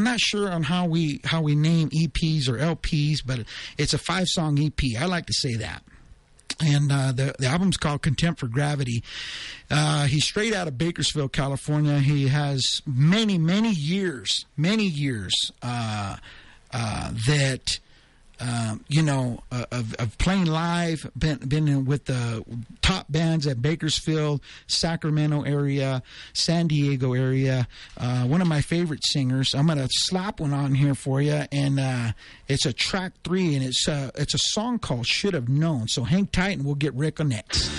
not sure on how we name EPs or LPs, but it's a 5-song EP. I like to say that. And the album's called Contempt For Gravity. He's straight out of Bakersfield, California. He has many years that of playing live, been in with the top bands at Bakersfield, Sacramento area, San Diego area. One of my favorite singers. I'm gonna slap one on here for you, and it's a track 3, and it's a song called "Should Have Known." So hang tight, and we'll get Rick on next.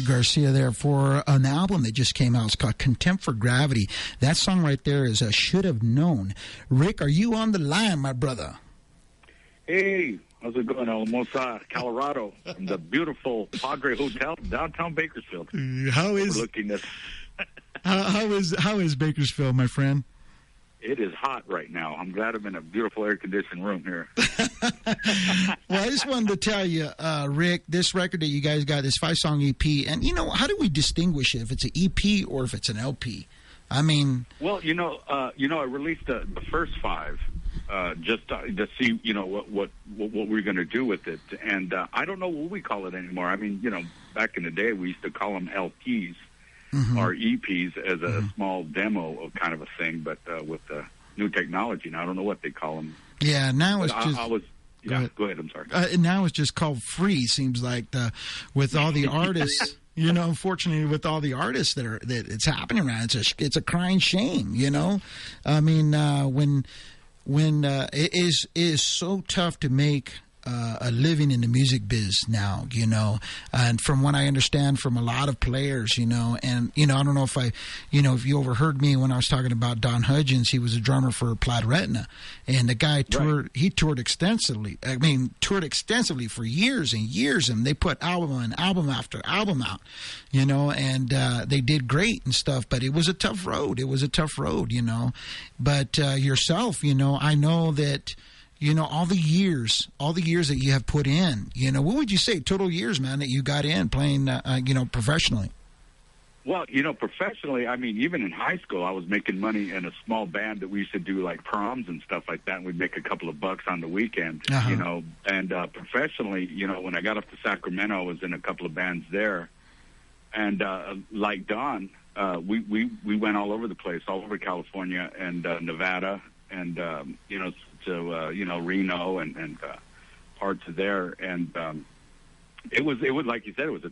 Garcia there for an album that just came out. It's called Contempt For Gravity. That song right there is Should Have Known. Rick, are you on the line, my brother? Hey, how's it going, Alamosa, Colorado, from the beautiful Padre Hotel, downtown Bakersfield. How is Bakersfield, my friend? It is hot right now. I'm glad I'm in a beautiful air-conditioned room here. Well, I just wanted to tell you, Rick, this record that you guys got, this 5-song EP, and, how do we distinguish if it's an EP or if it's an LP? I mean... Well, I released the first 5 just to see, what we're going to do with it. And I don't know what we call it anymore. I mean, back in the day, we used to call them LPs. our EPs as a small demo of kind of a thing, but with new technology. Now, I don't know what they call them. Yeah, now it's but just... Go ahead. I'm sorry. Now it's just called free. Seems like with all the artists, unfortunately, with all the artists that it's happening around, it's a crying shame. I mean, when it is so tough to make a living in the music biz now, and from what I understand from a lot of players, and I don't know if if you overheard me when I was talking about Don Hudgens. He was a drummer for Plaid Retina, and the guy toured. Right. He toured extensively. Toured extensively for years and years, and they put album after album out, and they did great and stuff. But it was a tough road. But yourself, I know that. All the years that you have put in, what would you say total years, man, that you got in playing, professionally? Well, professionally, I mean, even in high school, I was making money in a small band that we used to do like proms and stuff like that. And we'd make a couple of bucks on the weekend, and professionally, when I got up to Sacramento, I was in a couple of bands there. And, like Don, we went all over the place, all over California and, Nevada and, to Reno and parts of there, and it was like you said, it was a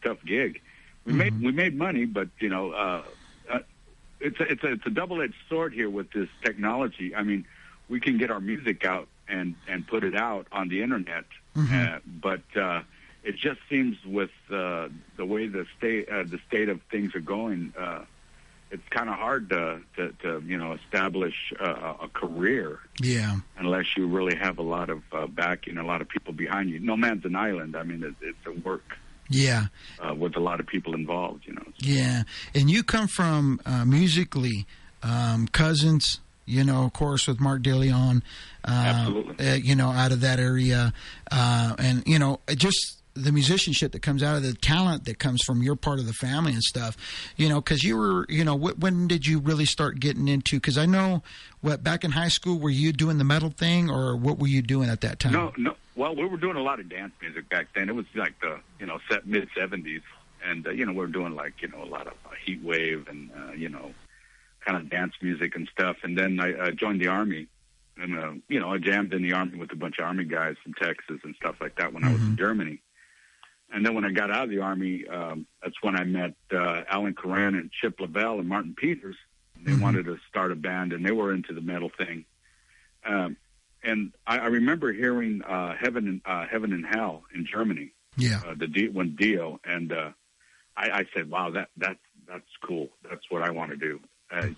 tough gig. We made money, but it's a double-edged sword here with this technology. I mean, we can get our music out and put it out on the internet, but it just seems with the way the state of things are going. It's kind of hard to establish a career. Yeah. Unless you really have a lot of backing, a lot of people behind you. No man's an island. I mean, it's a work. Yeah. With a lot of people involved, Yeah. And you come from musically, Cousins, of course, with Mark DeLeon. Absolutely. Out of that area, and just the musicianship that comes out of the talent that comes from your part of the family and stuff, because you were, when did you really start getting into, because I know, back in high school, were you doing the metal thing, or what were you doing at that time? No. Well, we were doing a lot of dance music back then. It was like the, mid-'70s, and, we were doing like, a lot of heat wave and, kind of dance music and stuff. And then I joined the Army, and, I jammed in the Army with a bunch of Army guys from Texas and stuff like that when I was in Germany. And then when I got out of the Army, that's when I met Alan Coran and Chip Lavelle and Martin Peters. They wanted to start a band, and they were into the metal thing. And I remember hearing Heaven and Hell in Germany. Yeah. When Dio, and I said, "Wow, that's cool. That's what I want to do."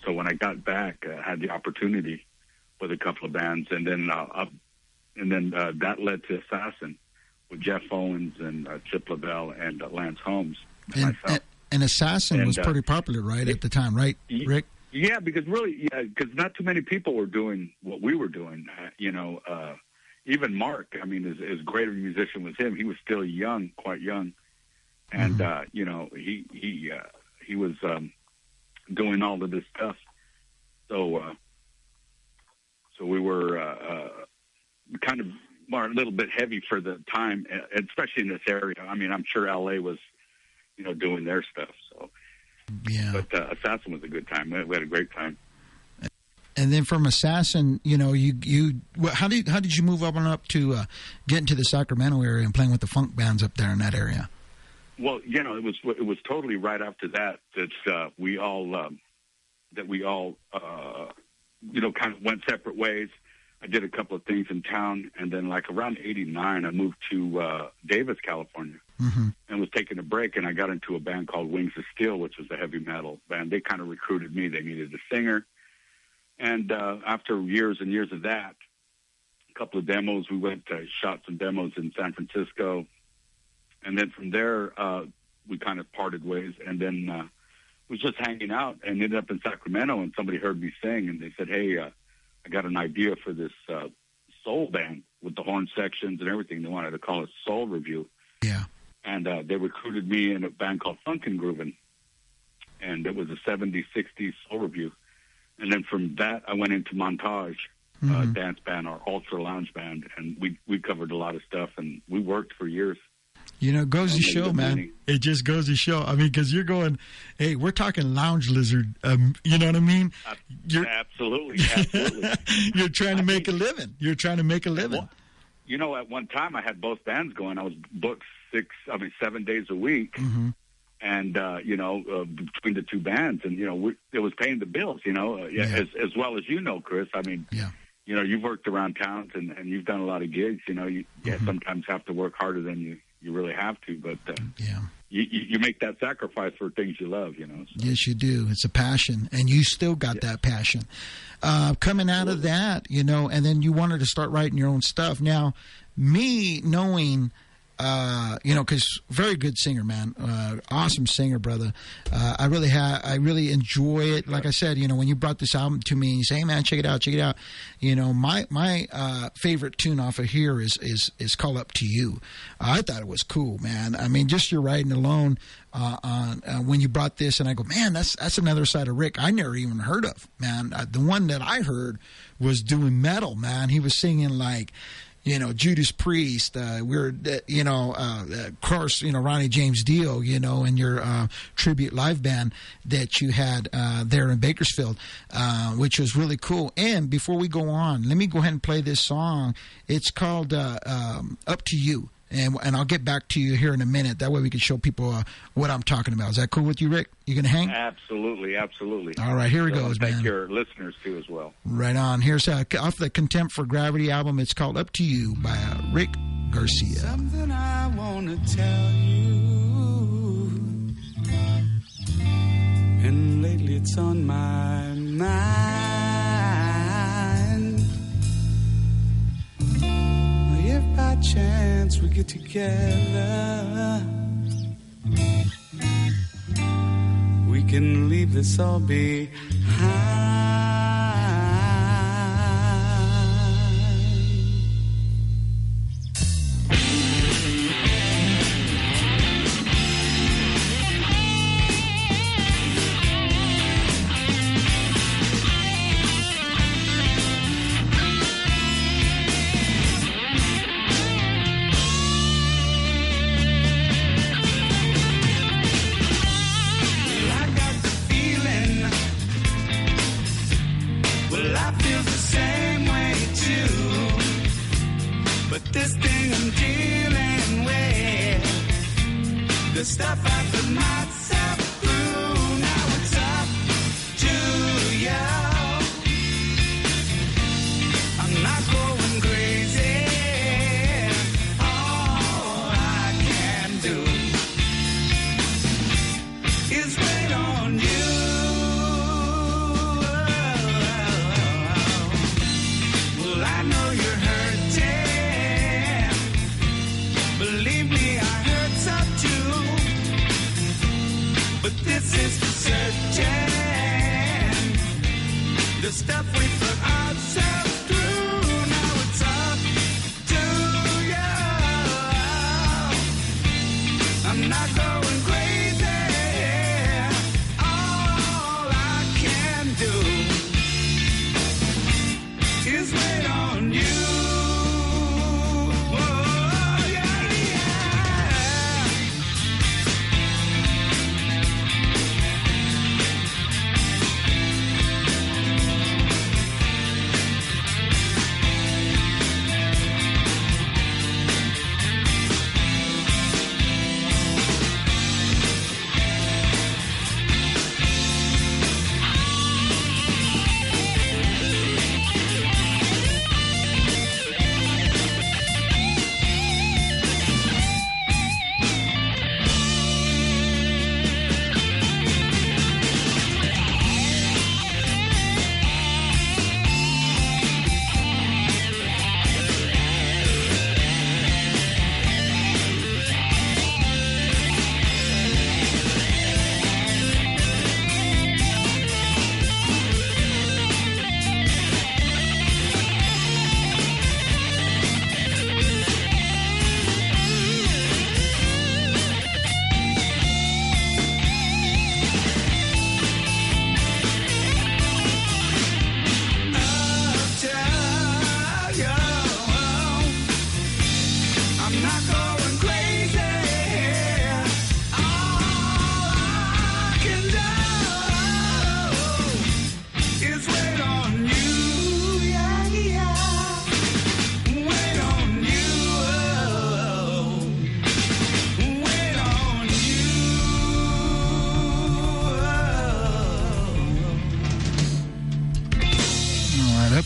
So when I got back, I had the opportunity with a couple of bands, and then that led to Assassin, with Jeff Owens and Chip Lavelle and Lance Holmes. And Assassin was pretty popular, right, at the time, right, Rick? Yeah, because not too many people were doing what we were doing. Even Mark, I mean, as great a musician was him, he was still young, quite young, and he was doing all of this stuff. So we were kind of a little bit heavy for the time, especially in this area. I mean, I'm sure LA was, doing their stuff. So, yeah. But Assassin was a good time. We had a great time. And then from Assassin, how did you move up to get into the Sacramento area and playing with the funk bands up there in that area? Well, it was totally right after that we all kind of went separate ways. I did a couple of things in town, and then like around 89, I moved to Davis, California, and was taking a break, and I got into a band called Wings of Steel, which was a heavy metal band. They kind of recruited me. They needed a singer. And after years and years of that, a couple of demos, we went shot some demos in San Francisco. And then from there, we kind of parted ways, and then was just hanging out and ended up in Sacramento, and somebody heard me sing, and they said, "Hey, I got an idea for this soul band with the horn sections and everything. They wanted to call it Soul Review." Yeah. And they recruited me in a band called Funkin' Groovin', and it was a 70s, 60s Soul Review. And then from that, I went into Montage, dance band, our ultra lounge band, and we covered a lot of stuff, and we worked for years. You know, it goes to show, man. Meaning. It just goes to show. I mean, because you're going, hey, we're talking lounge lizard. You know what I mean? Absolutely. You're trying to make a living. You're trying to make a living. Well, you know, at one time I had both bands going. I was booked 7 days a week. Mm-hmm. And, between the two bands, and, it was paying the bills, as well as Chris. I mean, you've worked around towns and you've done a lot of gigs. You sometimes have to work harder than you really have to, but you make that sacrifice for things you love, So. Yes, you do. It's a passion, and you still got that passion. Coming out of that, and then you wanted to start writing your own stuff. Now, me knowing... because very good singer, man. Awesome singer, brother. I really enjoy it. Like I said, when you brought this album to me, and you say, hey, man, check it out. My favorite tune off of here is called Up to You. I thought it was cool, man. I mean, just your writing alone on when you brought this, and I go, man, that's another side of Rick I never even heard of, man. The one that I heard was doing metal, man. He was singing like, Judas Priest, of course, Ronnie James Dio, and your tribute live band that you had there in Bakersfield, which was really cool. And before we go on, let me go ahead and play this song. It's called Up to You. And I'll get back to you here in a minute. That way we can show people what I'm talking about. Is that cool with you, Rick? You going to hang? Absolutely. All right, here it goes, man. Thank your listeners, too, as well. Right on. Here's off the Contempt For Gravity album. It's called Up to You by Rick Garcia. Something I want to tell you, and lately it's on my mind. If by chance we get together, we can leave this all behind. This thing I'm dealing with, the stuff I put myself through, now it's up to you. I'm not going crazy, all I can do is wait on you. Well, I know you're hurting. Believe me, I hurt some too. But this is for certain. The stuff we put ourselves through, now it's up to you. I'm not going crazy. All I can do is wait on you.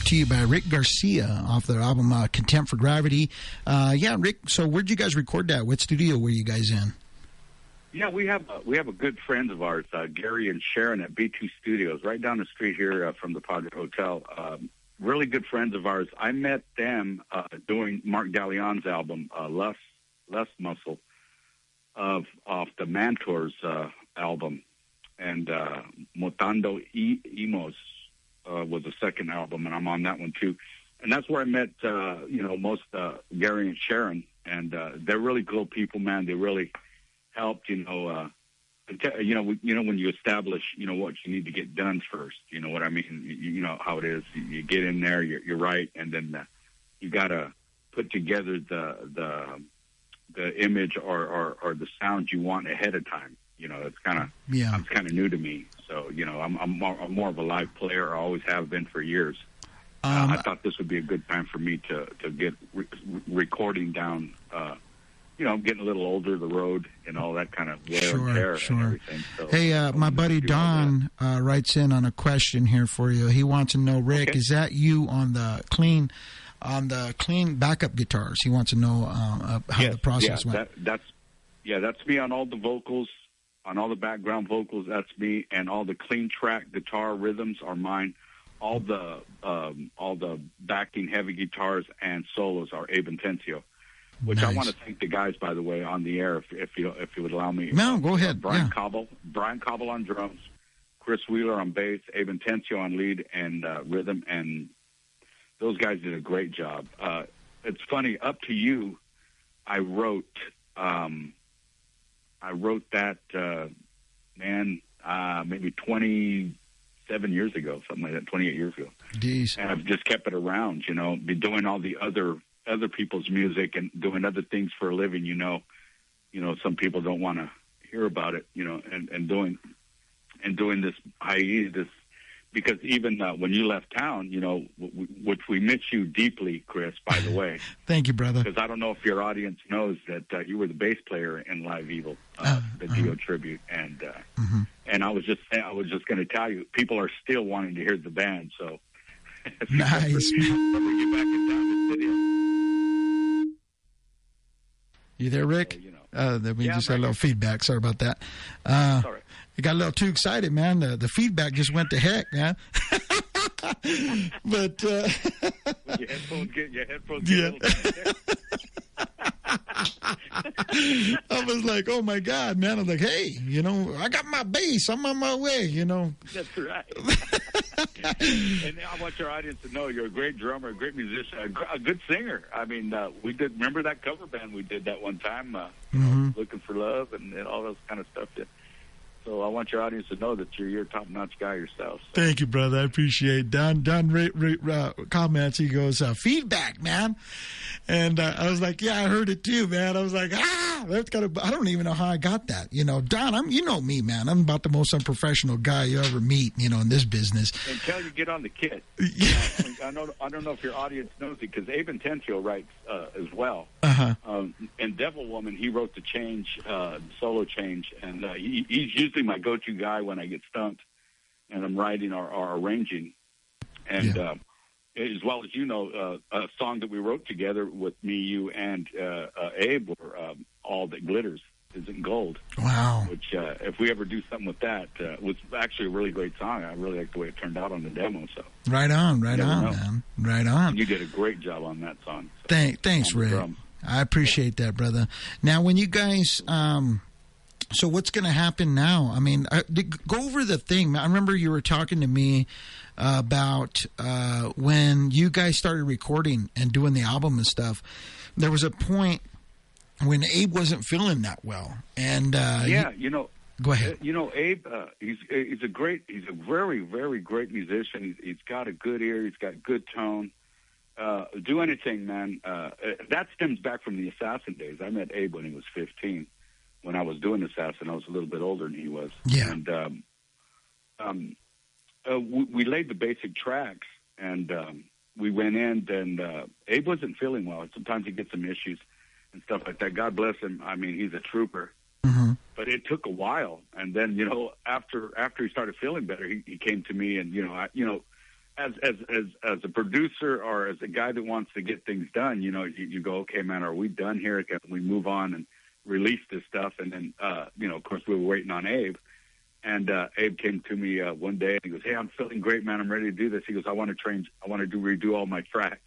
to you by Rick Garcia off their album Contempt For Gravity. Rick, so where'd you guys record that? What studio were you guys in? Yeah, we have a good friends of ours, Gary and Sharon at B2 Studios, right down the street here from the Padre Hotel. Really good friends of ours. I met them doing Mark Galeon's album, Less Muscle, off the Mentors album, and Motando Imos was the second album, and I'm on that one too. And that's where I met, most Gary and Sharon, and they're really cool people, man. They really helped, when you establish, what you need to get done first. You know what I mean? You know how it is. You get in there, you're right, and then you got to put together the image or the sound you want ahead of time. It's kind of new to me. So I'm more of a live player. I always have been for years. I thought this would be a good time for me to get recording down. I'm getting a little older, the road and all that kind of wear and tear and everything. So, hey, my buddy Don writes in on a question here for you. He wants to know, Rick, is that you on the clean backup guitars? He wants to know how the process went. That's me on all the vocals, on all the background vocals. That's me, and all the clean track guitar rhythms are mine. All the backing heavy guitars and solos are Abe Atencio. Which nice. I want to thank the guys, by the way, on the air, if you would allow me. No, go ahead. Brian Cauble on drums, Chris Wheeler on bass, Abe Atencio on lead and rhythm, and those guys did a great job. It's funny. Up to You, I wrote that maybe 27 years ago, something like that, 28 years ago. Jeez. And I've just kept it around. Been doing all the other people's music and doing other things for a living. Some people don't want to hear about it. And doing this hiatus, because even when you left town, which we miss you deeply, Chris, by the way. Thank you, brother. Because I don't know if your audience knows that you were the bass player in Live Evil, the Dio tribute, and and I was just going to tell you, people are still wanting to hear the band. So nice. When we get back in town to sit in. You there, Rick? We just got a little feedback. Sorry about that. Sorry. You got a little too excited, man. The feedback just went to heck, man. But your headphones get a little I was like, oh my God, man. I'm like, hey, I got my bass. I'm on my way, That's right. And I want your audience to know you're a great drummer, a great musician, a good singer. I mean, remember that cover band we did that one time, Looking for Love and all those kind of stuff. So I want your audience to know that you're a top-notch guy yourself. So. Thank you, brother. I appreciate it. Don comments. He goes, feedback, man. And I was like, yeah, I heard it too, man. I was like, that's I don't even know how I got that. Don, you know me, man. I'm about the most unprofessional guy you ever meet, in this business. Until you get on the kit. I don't know if your audience knows it, because Abe Atencio writes as well. And Devil Woman, he wrote the change, solo change, and he's usually my go-to guy when I get stumped and I'm writing or arranging. And as well as a song that we wrote together with me, you, and Abe were All That Glitters Isn't Gold. Wow. Which, if we ever do something with that, was actually a really great song. I really like the way it turned out on the demo. So Right on, man. Right on. You did a great job on that song. So, thanks, Rick. I appreciate that, brother. Now, when you guys... so what's going to happen now? I mean, go over the thing. I remember you were talking to me about when you guys started recording and doing the album and stuff. There was a point when Abe wasn't feeling that well, and go ahead. Abe, he's a very, very great musician. He's got a good ear. He's got good tone. Do anything, man. That stems back from the Assassin days. I met Abe when he was 15. When I was doing Assassin, I was a little bit older than he was. Yeah. And we laid the basic tracks, and we went in, and Abe wasn't feeling well. Sometimes he gets some issues and stuff like that. God bless him. I mean, he's a trooper. Mm-hmm. But it took a while, and then after he started feeling better, he came to me, and as a producer or as a guy that wants to get things done, you know, you go, okay, man, are we done here? Can we move on and release this stuff? And then, you know, of course, we were waiting on Abe. And Abe came to me one day and he goes, hey, I'm feeling great, man. I'm ready to do this. He goes, I want to redo all my tracks.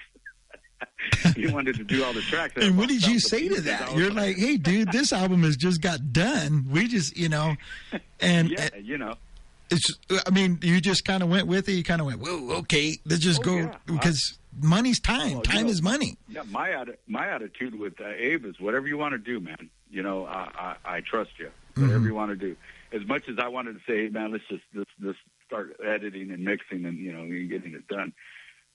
He wanted to do all the tracks. And what did you say to that? You're like, hey, dude, this album has just got done. We just, you know, and yeah, you know. It's, I mean, you just kind of went with it. You kind of went, whoa, okay, let's just go. Yeah. Because money's time. Well, time you know, is money. Yeah, my attitude with Abe is whatever you want to do, man. You know, I trust you. Whatever you want to do. As much as I wanted to say, hey, man, let's start editing and mixing and, you know, getting it done.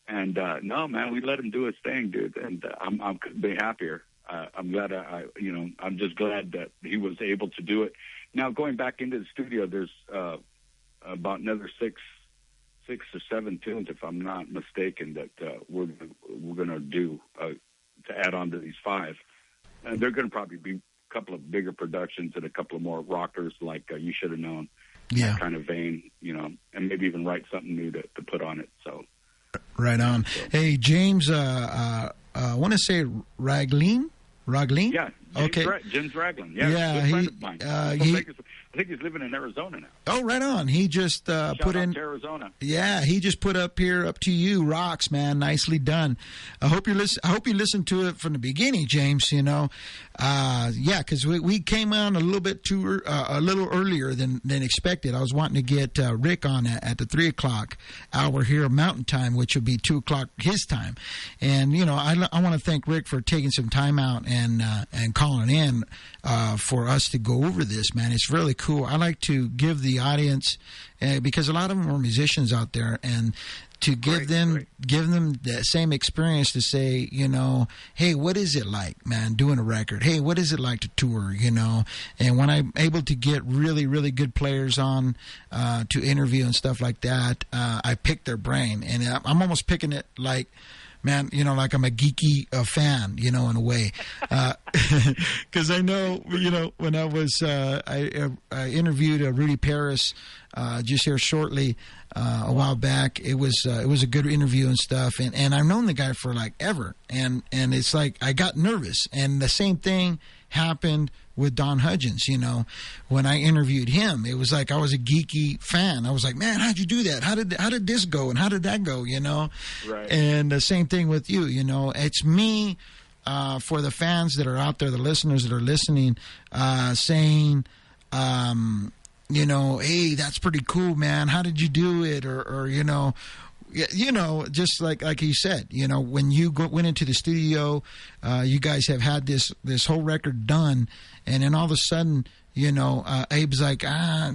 And no, man, we let him do his thing, dude. And I'm couldn't be happier. I'm glad I'm just glad that he was able to do it. Now going back into the studio, there's about another six or seven tunes, if I'm not mistaken, that we're going to do to add on to these five. And they're going to probably be a couple of bigger productions and a couple of more rockers like You Should Have Known, that kind of vein, you know, and maybe even write something new to put on it. So, right on. So. Hey, James, I want to say Ragline? Yeah. James Ragland. Yeah. Good friend of mine. I think he's living in Arizona now. Oh, right on. He just put in Arizona. Yeah, he just put up here, Up to You, rocks, man. Nicely done. I hope you listened to it from the beginning, James. You know, because we came on a little earlier than expected. I was wanting to get Rick on at the 3:00 hour here Mountain Time, which would be 2:00 his time. And you know, I want to thank Rick for taking some time out and calling in for us to go over this, man. It's really cool. I like to give the audience, because a lot of them are musicians out there, and to give them that same experience to say, you know, hey, what is it like, man, doing a record? Hey, what is it like to tour, you know? And when I'm able to get really, really good players on to interview and stuff like that, I pick their brain. And I'm almost picking it like, man, you know, like I'm a geeky fan, you know, in a way. Because I know, you know, when I was, I interviewed Rudy Paris just here shortly a while back. It was a good interview and stuff. And I've known the guy for like ever. And it's like I got nervous. And the same thing happened with Don Hudgens, you know, when I interviewed him. It was like I was a geeky fan. I was like, man, how'd you do that? How did this go? And how did that go, you know? Right. And the same thing with you, you know. It's me, for the fans that are out there, the listeners that are listening, saying, you know, hey, that's pretty cool, man. How did you do it? Or you know, just like you said, you know, when you went into the studio, you guys have had this whole record done, and then all of a sudden, you know, Abe's like,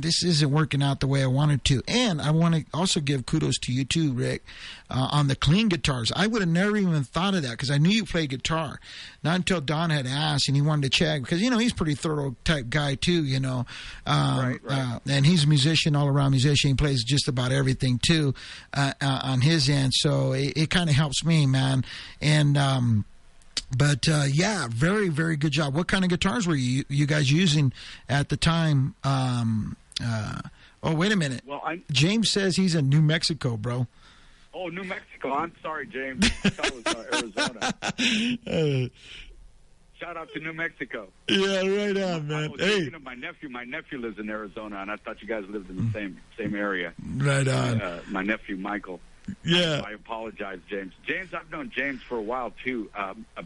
this isn't working out the way I wanted to. And I want to also give kudos to you too, Rick, on the clean guitars. I would have never even thought of that because I knew you played guitar. Not until Don had asked and he wanted to check, because, you know, he's a pretty thorough type guy too, you know. Right. And he's a musician, all around musician. He plays just about everything too on his end. So it kind of helps me, man. And, but yeah, very, very good job. What kind of guitars were you guys using at the time? Oh, wait a minute. Well, James says he's in New Mexico, bro. Oh, New Mexico. I'm sorry, James. I thought it was Arizona. Shout out to New Mexico. Yeah, right on, man. I was thinking of my nephew. My nephew lives in Arizona, and I thought you guys lived in the same area. Right on. My nephew, Michael. Yeah. I apologize, James. James, I've known James for a while, too.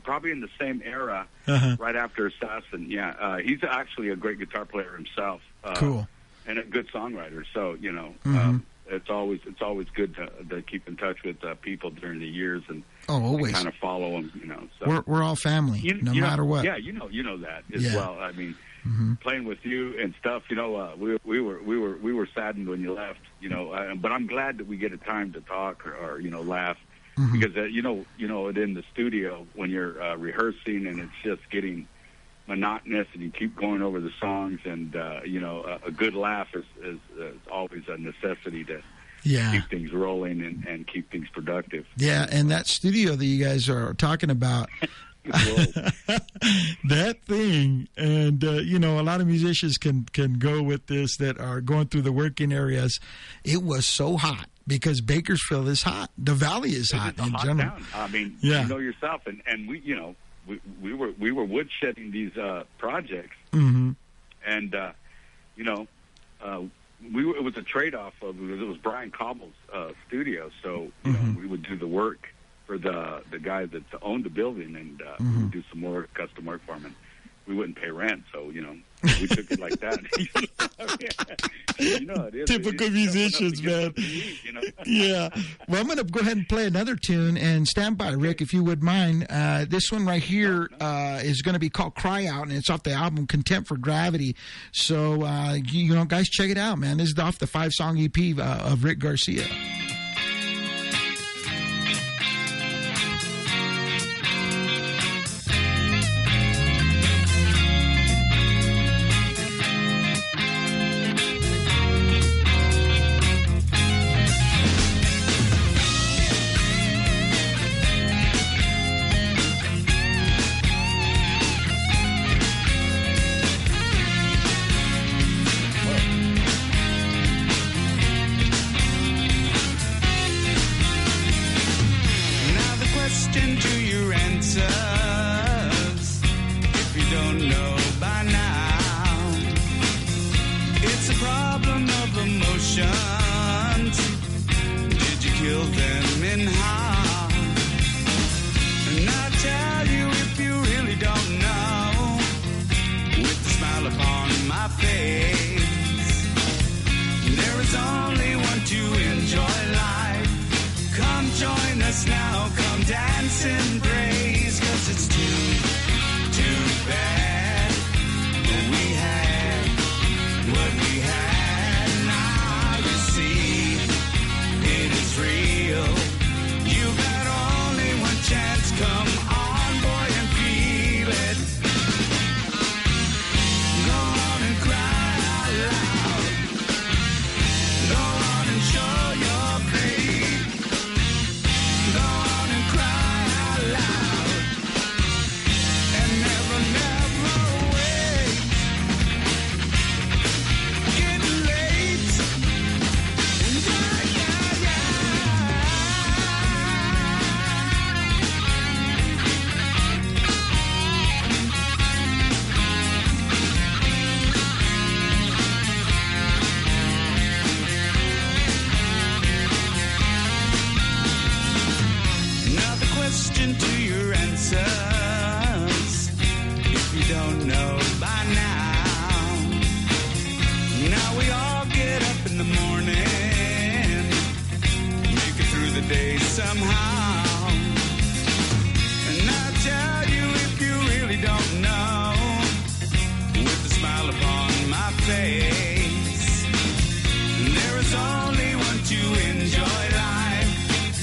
Probably in the same era, right after Assassin. Yeah, he's actually a great guitar player himself. Cool. And a good songwriter. So, you know, it's always good to keep in touch with people during the years and always kind of follow them, you know. So we're all family, no matter what. Yeah, you know that as well. I mean, playing with you and stuff, you know, we were saddened when you left, you know, but I'm glad that we get a time to talk or you know, laugh, because you know in the studio when you're rehearsing and it's just getting monotonous and you keep going over the songs, and you know, a good laugh is always a necessity to keep things rolling and keep things productive. Yeah, and that studio that you guys are talking about, that thing, and you know, a lot of musicians can go with this that are going through the working areas. It was so hot because Bakersfield is hot. The Valley is hot It's a in hot general. town. I mean, Yeah. you know yourself, and we, you know, we were woodshedding these projects, Mm-hmm. and you know, it was a trade-off of it was Brian Cauble's studio, so you know, we would do the work for the guy that owned the building, and we would do some more custom work for him, and we wouldn't pay rent, so you know, we took it like that. You know, it is Typical musicians, man. You know? Yeah. Well, I'm going to go ahead and play another tune, and stand by, Rick, if you would mind. This one right here is going to be called Cry Out, and it's off the album Contempt For Gravity. So, you know, guys, check it out, man. This is off the 5-song EP of Rick Garcia. Now the question to your answers, if you don't know by now, it's a problem of emotions. Did you kill them in how? And I'll tell you if you really don't know, with a smile upon my face, there is only one to enjoy life. Come join us now, come dance and praise, 'cause it's too bad we had what we had. Now you see, it is real. You got only one chance, come on boy and feel it. Go on and cry out loud. Go on and show your pain. Go on and cry out loud, and never, never wait. Getting late, and now the question to your answers, if you don't know by now. Now we all get up in the morning, make it through the day somehow. And I'll tell you if you really don't know, with a smile upon my face, there is only one to enjoy life.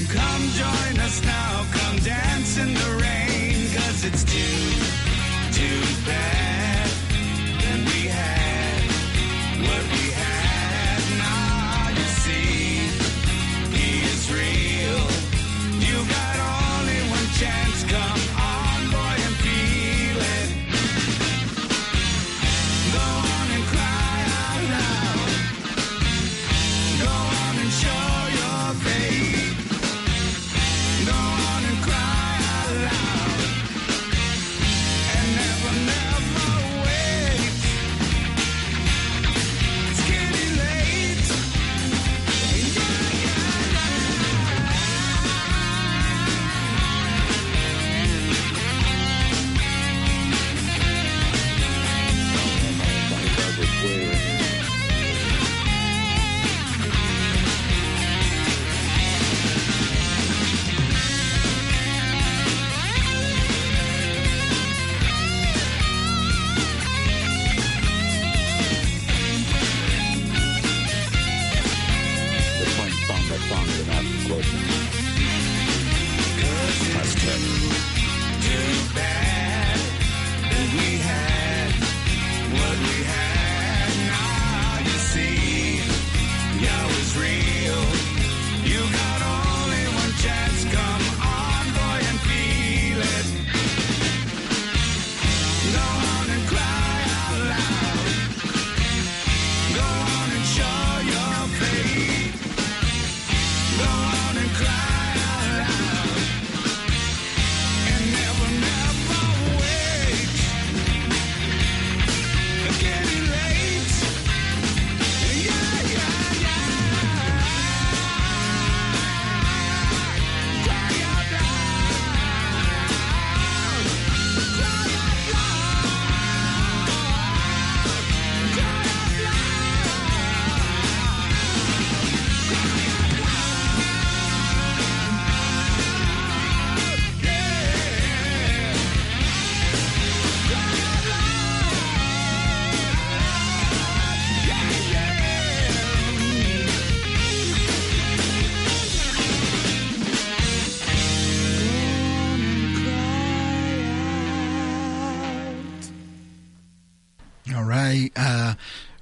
Come join us now, come dance in the rain, 'cause it's too bad that we had what we had. Now you see, he is real. You got only one chance, come on boy and feel it. Go on and cry out loud. Go on and show your faith. Go on and cry out loud, and never, never wait. It's getting late. They're playing song by song, they're not close. It's too bad that we had what we had. Now you see, yeah, it's real. You got only one chance, come on boy and feel it. Go on and cry out loud. Go on and show your faith.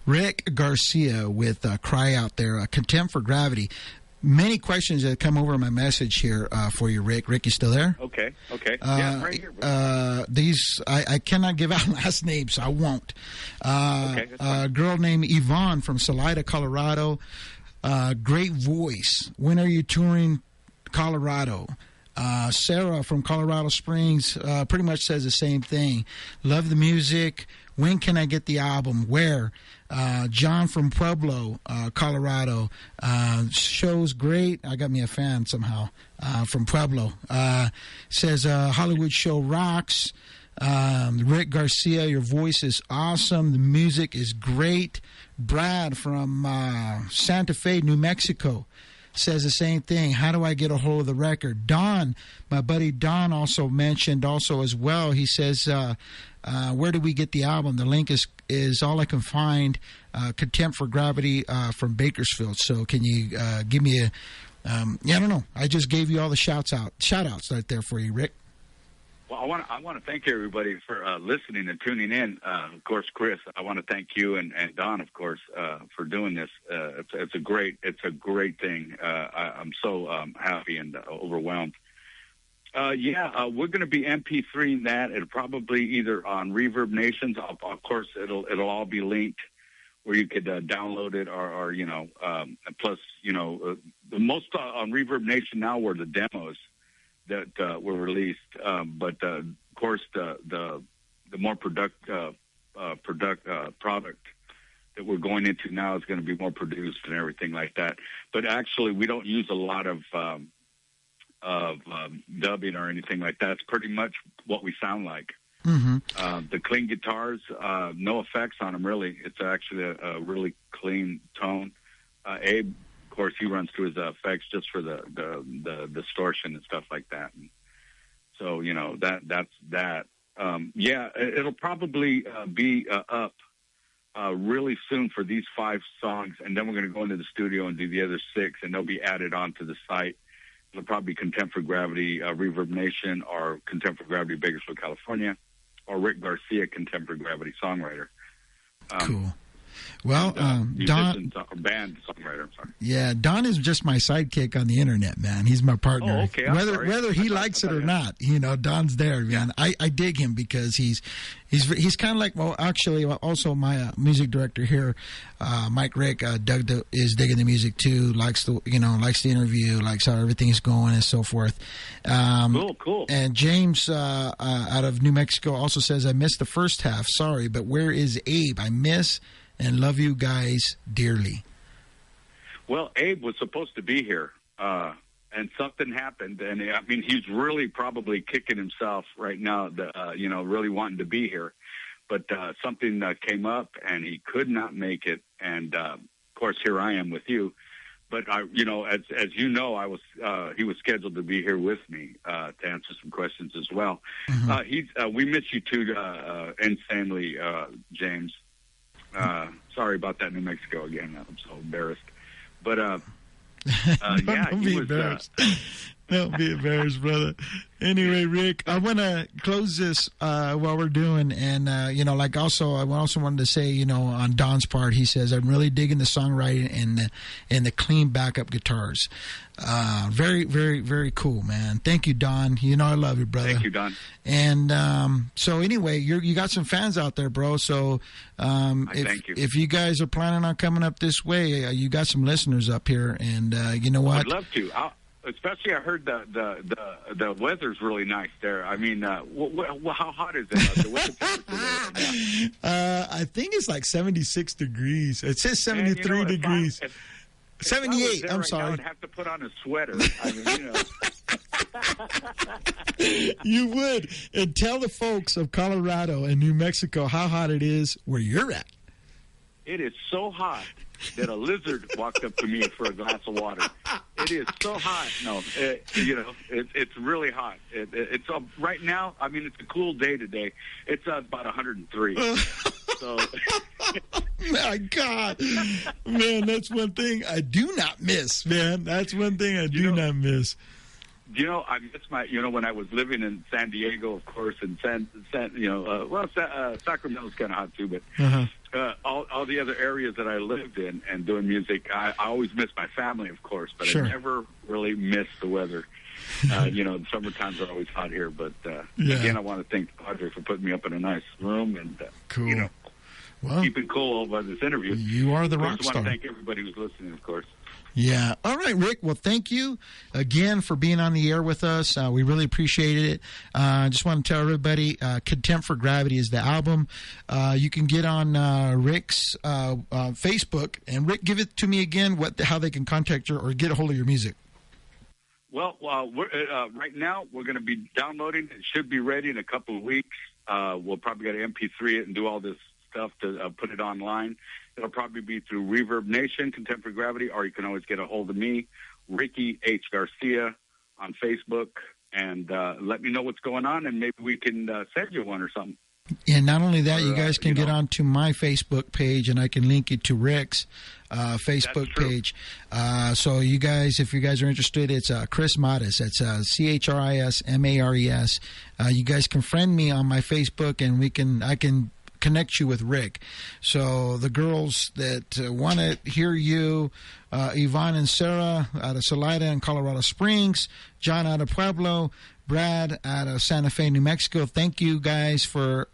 Rick Garcia with Cry Out there, Contempt for Gravity. Many questions that come over my message here for you, Rick. Rick, you still there? Okay. Yeah, right here. These, I cannot give out last names, so I won't. A girl named Yvonne from Salida, Colorado. Great voice. When are you touring Colorado? Sarah from Colorado Springs pretty much says the same thing. Love the music. When can I get the album? Where? John from Pueblo, Colorado. Show's great. I got me a fan somehow from Pueblo. Says Hollywood show rocks. Rick Garcia, your voice is awesome. The music is great. Brad from Santa Fe, New Mexico, says the same thing. How do I get a hold of the record? Don, my buddy Don, also mentioned also as well. He says, where do we get the album? The link is all I can find. Contempt for Gravity from Bakersfield. So can you give me a? I don't know. I just gave you all the shout outs right there for you, Rick. Well, I want to thank everybody for listening and tuning in. Of course, Chris, I want to thank you and Don, of course, for doing this. It's a great thing. I'm so happy and overwhelmed. We're going to be MP3ing that. It'll probably either on Reverb Nations. Of course, it'll all be linked where you could download it, or plus the most on Reverb Nation now were the demos that were released, but of course the more product product that we're going into now is going to be more produced and everything like that. But actually, we don't use a lot of dubbing or anything like that. It's pretty much what we sound like. Mm-hmm. The clean guitars, no effects on them really. It's actually a really clean tone. Abe, of course, he runs through his effects just for the distortion and stuff like that. And so that's that. It'll probably be up really soon for these 5 songs, and then we're going to go into the studio and do the other 6, and they'll be added onto the site. It'll probably be Contempt for Gravity, Reverb Nation, or Contempt for Gravity, Bakersfield, California, or Rick Garcia, Contempt for Gravity songwriter. Cool. Well, Don, band songwriter. I'm sorry. Yeah, Don is just my sidekick on the internet, man. He's my partner. Oh, okay. Whether he likes it or not, Don's there, man. I dig him because he's kind of like, well, actually, also my music director here, Mike Rick, Doug is digging the music too. Likes the interview, likes how everything is going and so forth. Cool. And James out of New Mexico also says, I missed the first half. Sorry, but where is Abe? I miss and love you guys dearly. Well, Abe was supposed to be here, and something happened. And I mean, he's really probably kicking himself right now, really wanting to be here. But something came up, and he could not make it. And of course, here I am with you. But as you know, I was he was scheduled to be here with me to answer some questions as well. Mm-hmm. We miss you too, insanely, James. Sorry about that, New Mexico again. I'm so embarrassed. But don't be embarrassed. Don't be embarrassed, brother. Anyway, Rick, I want to close this while we're doing, and I also wanted to say, on Don's part, he says, I'm really digging the songwriting and the clean backup guitars. Very, very, very cool, man. Thank you, Don. I love you, brother. Thank you, Don. And so anyway, you got some fans out there, bro. So thank you. If you guys are planning on coming up this way, you got some listeners up here, and you know what? I'd love to. Especially, I heard the weather's really nice there. I mean, how hot is it? What's the temperature there? I think it's like 76 degrees. It says 73 degrees. 78. I'm sorry. I would have to put on a sweater. I mean, You would. And tell the folks of Colorado and New Mexico how hot it is where you're at. It is so hot that a lizard walked up to me for a glass of water. It is so hot. No, it's really hot. It's right now. I mean, it's a cool day today. It's about 103. So, my God, man, that's one thing I do not miss. Man, that's one thing I do not miss. I miss when I was living in San Diego, of course, and Sacramento's kind of hot too, but all the other areas that I lived in and doing music, I always miss my family, of course, but Sure. I never really miss the weather. The summer times are always hot here, but again, I want to thank Audrey for putting me up in a nice room and Cool. Well, keep it cool by this interview. You are the Of course, rock I star. want to thank everybody who's listening, of course. Yeah. All right, Rick. Well, thank you again for being on the air with us. We really appreciated it. I just want to tell everybody, Contempt for Gravity is the album. You can get on Rick's Facebook. And, Rick, give it to me again, how they can contact you or get a hold of your music. Well, we're, right now we're going to be downloading. It should be ready in a couple of weeks. We'll probably get an MP3 it and do all this stuff to put it online. It'll probably be through Reverb Nation, Contempt For Gravity, or you can always get a hold of me, Ricky H. Garcia, on Facebook, and let me know what's going on, and maybe we can send you one or something. And not only that, you guys can get onto my Facebook page, and I can link you to Rick's Facebook page. So you guys, if you guys are interested, it's Chris Mares. It's ChrisMares. You guys can friend me on my Facebook, and I can connect you with Rick. So the girls that want to hear you, Yvonne and Sarah out of Salida and Colorado Springs, John out of Pueblo, Brad out of Santa Fe, New Mexico. Thank you guys for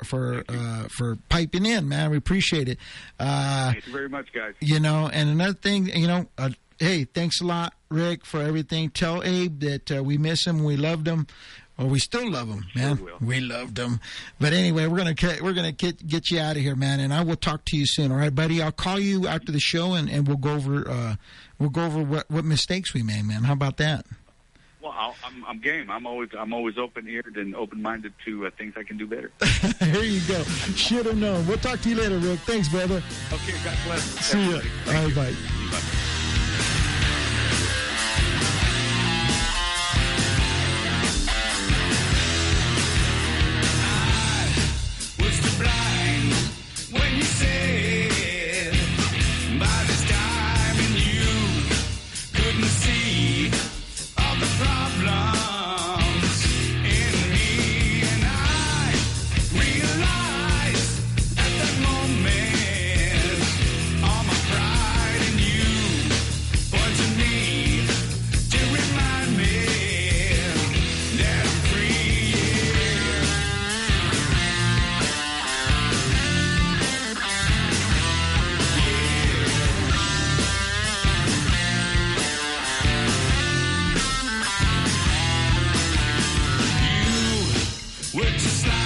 piping in, man. We appreciate it. Thank you very much, guys. And another thing, hey, thanks a lot, Rick, for everything. Tell Abe that we miss him, we loved him. Well, we still love him, man. Sure will. We loved him. But anyway, we're gonna get you out of here, man. And I will talk to you soon. All right, buddy. I'll call you after the show, and we'll go over what mistakes we made, man. How about that? Well, I'm game. I'm always open-eared and open-minded to things I can do better. Here you go. Should have known. We'll talk to you later, Rick. Thanks, brother. Okay, God bless. See you. All right, bye. Bye. When you said by this time and you couldn't see all the problems in me, and I realized at that moment all my pride in you pointed me to remind me that I'm free. We're just like